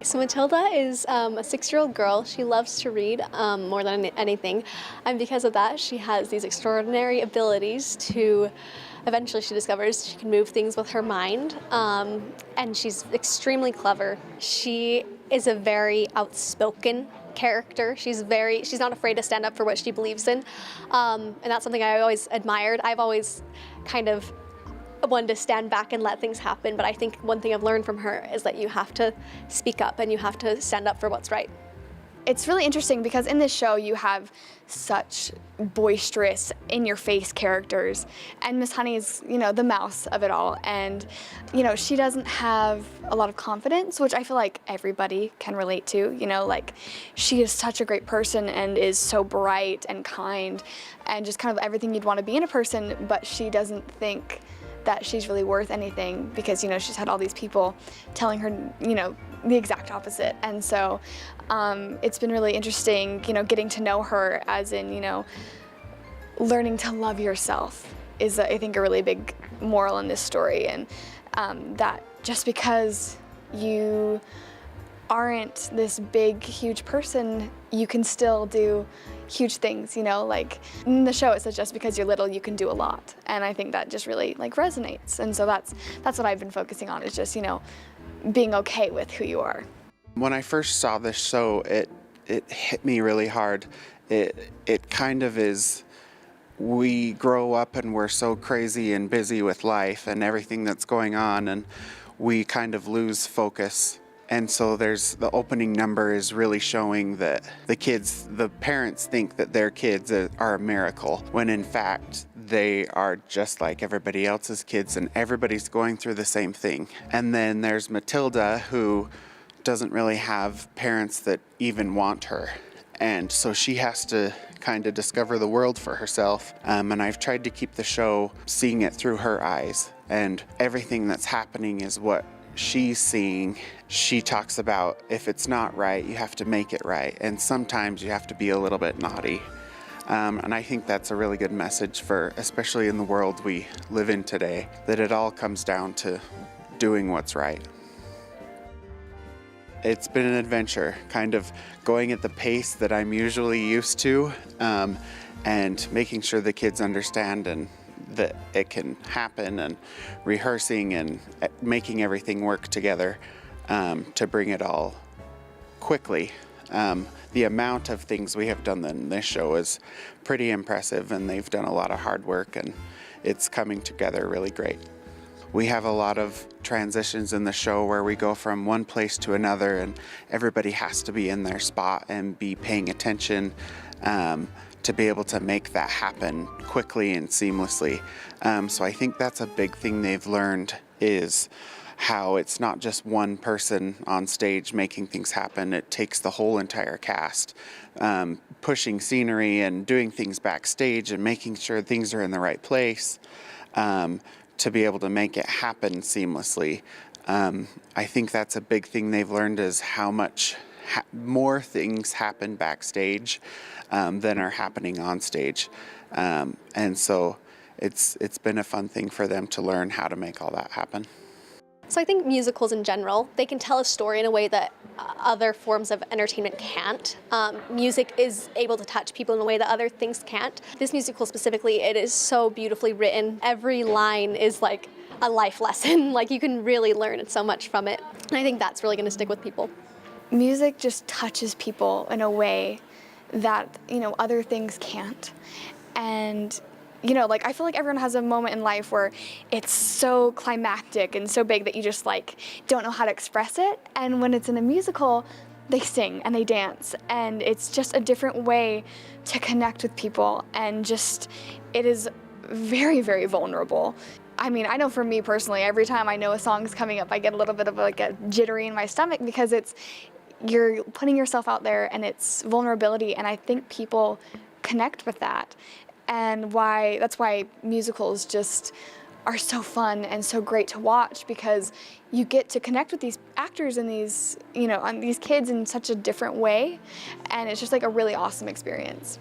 So Matilda is a 6-year-old girl. She loves to read more than anything, and because of that, she has these extraordinary abilities to. Eventually, she discovers she can move things with her mind, and she's extremely clever. She is a very outspoken character. She's not afraid to stand up for what she believes in, and that's something I always admired. I've always kind of one to stand back and let things happen, but I think one thing I've learned from her is that you have to speak up and you have to stand up for what's right. It's really interesting because in this show you have such boisterous, in-your-face characters, and Miss Honey is, the mouse of it all, and, she doesn't have a lot of confidence, which I feel like everybody can relate to, like, she is such a great person and is so bright and kind and just kind of everything you'd want to be in a person, but she doesn't think that she's really worth anything because, she's had all these people telling her, the exact opposite. And so it's been really interesting, getting to know her as in, learning to love yourself is, I think, a really big moral in this story. And that just because you aren't this big, huge person, you can still do huge things, like in the show it says just because you're little you can do a lot, and I think that just really resonates, and so that's what I've been focusing on, is just being okay with who you are. When I first saw this show, it hit me really hard. It kind of is, we grow up and we're so crazy and busy with life and everything that's going on, and we kind of lose focus. And so the opening number is really showing that the parents think that their kids are a miracle, when in fact they are just like everybody else's kids and everybody's going through the same thing. And then there's Matilda, who doesn't really have parents that even want her. And so she has to kind of discover the world for herself. And I've tried to keep the show seeing it through her eyes, and everything that's happening is what she's seeing. She talks about if it's not right, you have to make it right, and sometimes you have to be a little bit naughty. And I think that's a really good message for, especially in the world we live in today, that it all comes down to doing what's right. It's been an adventure, kind of going at the pace that I'm usually used to, and making sure the kids understand and that it can happen, and rehearsing and making everything work together to bring it all quickly. The amount of things we have done in this show is pretty impressive, and they've done a lot of hard work, and it's coming together really great. We have a lot of transitions in the show where we go from one place to another, and everybody has to be in their spot and be paying attention to be able to make that happen quickly and seamlessly. So I think that's a big thing they've learned, is how it's not just one person on stage making things happen. It takes the whole entire cast, pushing scenery and doing things backstage and making sure things are in the right place to be able to make it happen seamlessly. I think that's a big thing they've learned, is how much more things happen backstage than are happening on stage. And so it's been a fun thing for them to learn how to make all that happen. So I think musicals in general, they can tell a story in a way that other forms of entertainment can't. Music is able to touch people in a way that other things can't. This musical specifically, it is so beautifully written. Every line is like a life lesson. Like, you can really learn so much from it. And I think that's really going to stick with people. Music just touches people in a way that, other things can't. And I feel like everyone has a moment in life where it's so climactic and so big that you just don't know how to express it. And when it's in a musical, they sing and they dance, and it's just a different way to connect with people, and just, it is very, very vulnerable. I mean, I know for me personally, every time I know a song's coming up, I get a little bit of a jittery in my stomach, because you're putting yourself out there, and it's vulnerability, and I think people connect with that. And that's why musicals just are so fun and so great to watch, because you get to connect with these actors and these kids in such a different way, and it's just a really awesome experience.